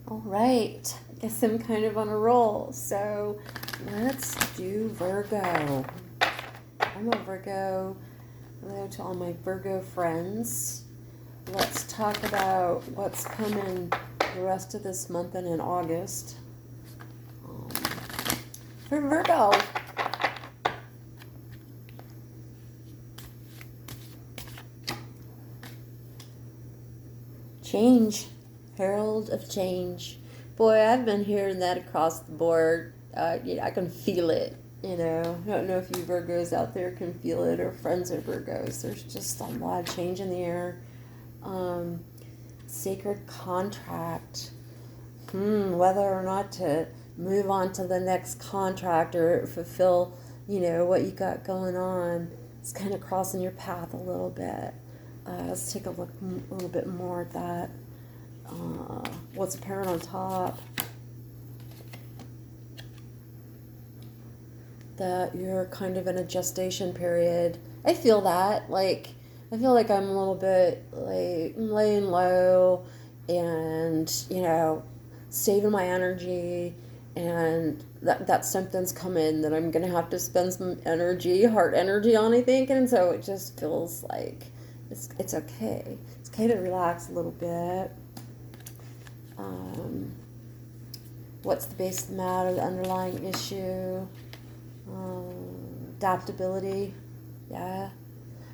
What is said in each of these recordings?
All right, guess I'm kind of on a roll. So let's do Virgo. I'm a Virgo. Hello to all my Virgo friends. Let's talk about what's coming the rest of this month and in August. For Virgo. Change. Herald of change. Boy, I've been hearing that across the board. I can feel it. I don't know if you Virgos out there can feel it or friends of Virgos. There's just a lot of change in the air. Sacred contract. Whether or not to move on to the next contract or fulfill, what you got going on. It's kind of crossing your path a little bit. Let's take a look a little bit more at that. What's apparent on top? That you're kind of in a gestation period. I feel that. I feel like I'm a little bit laying low and, saving my energy. And that something's coming that I'm going to have to spend some energy, heart energy on, I think. And so it just feels like it's okay. It's okay to relax a little bit. What's the base of the matter, the underlying issue? Adaptability. Yeah.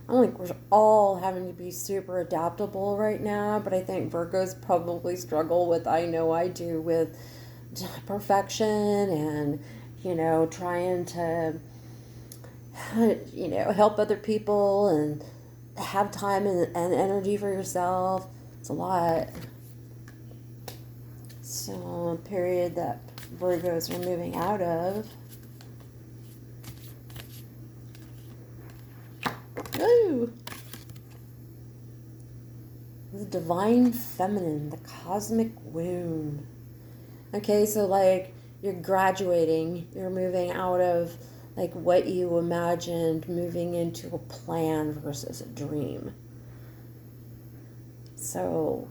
I don't think we're all having to be super adaptable right now, but I think Virgos probably struggle with, I know I do, with perfection and, trying to, help other people and have time and energy for yourself. It's a lot. So, a period that Virgos are moving out of. Woo! The divine feminine, the cosmic womb. Okay, so you're graduating, you're moving out of what you imagined, moving into a plan versus a dream. So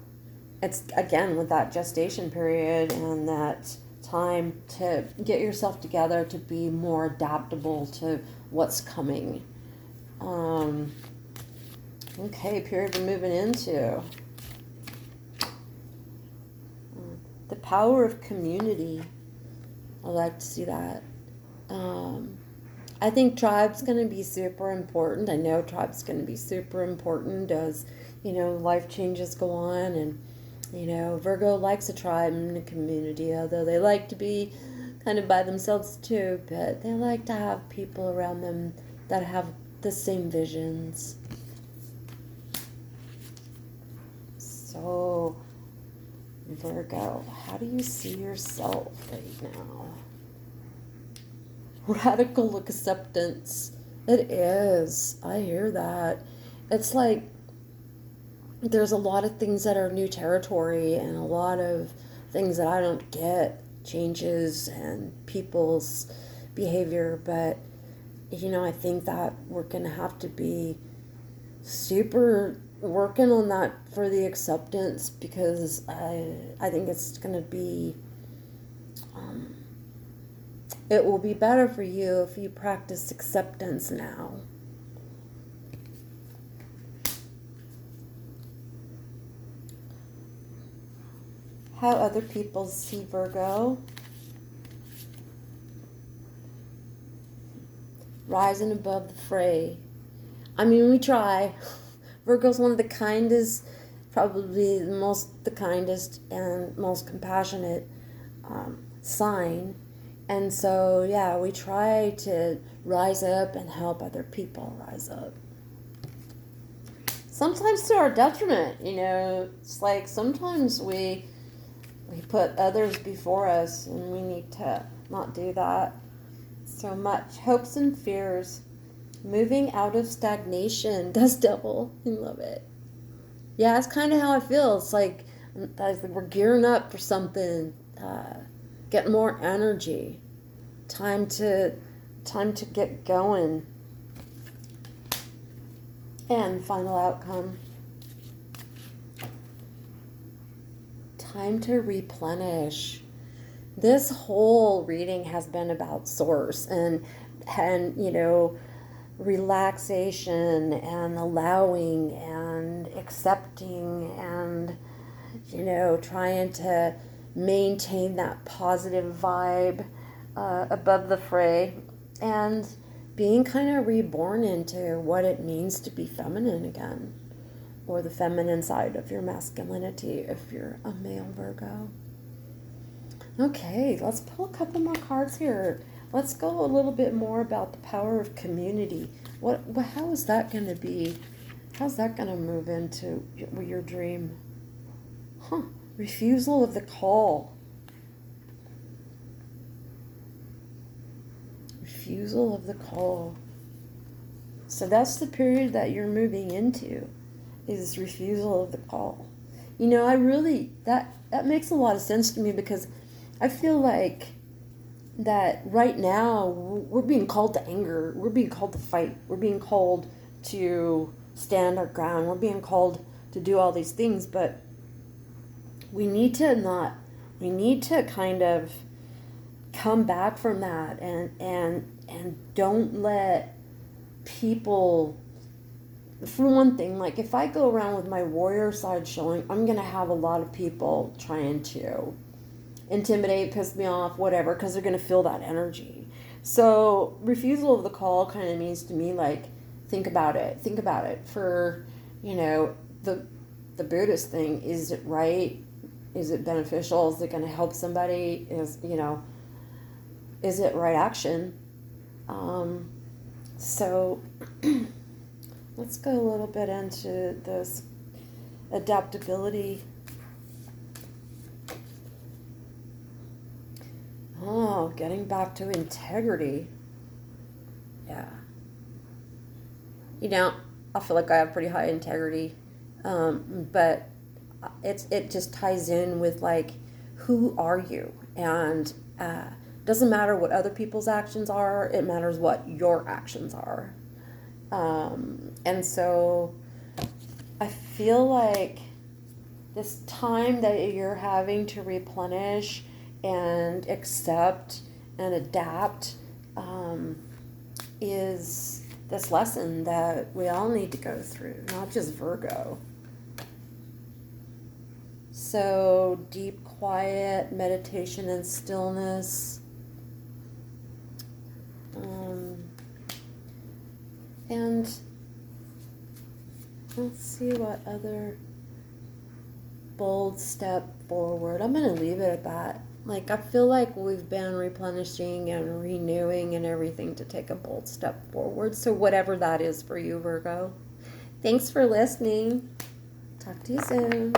it's again with that gestation period and that time to get yourself together to be more adaptable to what's coming. Okay, period we're moving into. The power of community. I like to see that. I think tribe's going to be super important. I know tribe's going to be super important as, life changes go on. And, Virgo likes a tribe and a community, although they like to be kind of by themselves too. But they like to have people around them that have the same visions. So, Virgo, how do you see yourself right now? Radical acceptance. It is. I hear that. It's like there's a lot of things that are new territory and a lot of things that I don't get, changes and people's behavior, but I think that we're going to have to be super working on that for the acceptance, because I think it's going to be it will be better for you if you practice acceptance now. How other people see Virgo. Rising above the fray. I mean, we try. Virgo's one of the kindest, probably the kindest and most compassionate sign. And so, yeah, we try to rise up and help other people rise up. Sometimes to our detriment, it's like sometimes we put others before us, and we need to not do that so much. Hopes and fears. Moving out of stagnation. That's double. I love it. Yeah, it's kind of how I feel. It's like we're gearing up for something. Get more energy. Time to get going. And final outcome. time to replenish. This whole reading has been about source and relaxation and allowing and accepting and trying to maintain that positive vibe above the fray and being kind of reborn into what it means to be feminine again, or the feminine side of your masculinity if you're a male Virgo. Okay, let's pull a couple more cards here. Let's go a little bit more about the power of community. How is that going to be? How's that going to move into your dream? Refusal of the call. Refusal of the call. So that's the period that you're moving into, is refusal of the call. I really, that makes a lot of sense to me, because I feel like that right now we're being called to anger, we're being called to fight, we're being called to stand our ground, we're being called to do all these things, but we need to kind of come back from that and don't let people, for one thing, like if I go around with my warrior side showing, I'm going to have a lot of people trying to intimidate, piss me off, whatever, because they're going to feel that energy. So refusal of the call kind of means to me, like, think about it for, the Buddhist thing. Is it right? Is it beneficial? Is it going to help somebody? Is it right action? So let's go a little bit into this adaptability. Oh, getting back to integrity. Yeah. I feel like I have pretty high integrity, but it just ties in with, like, who are you? And doesn't matter what other people's actions are, it matters what your actions are. And so I feel like this time that you're having to replenish and accept and adapt is this lesson that we all need to go through, not just Virgo. So deep, quiet meditation and stillness. And let's see what other bold step forward. I'm going to leave it at that. Like, I feel like we've been replenishing and renewing and everything to take a bold step forward. So whatever that is for you, Virgo. Thanks for listening. Talk to you soon.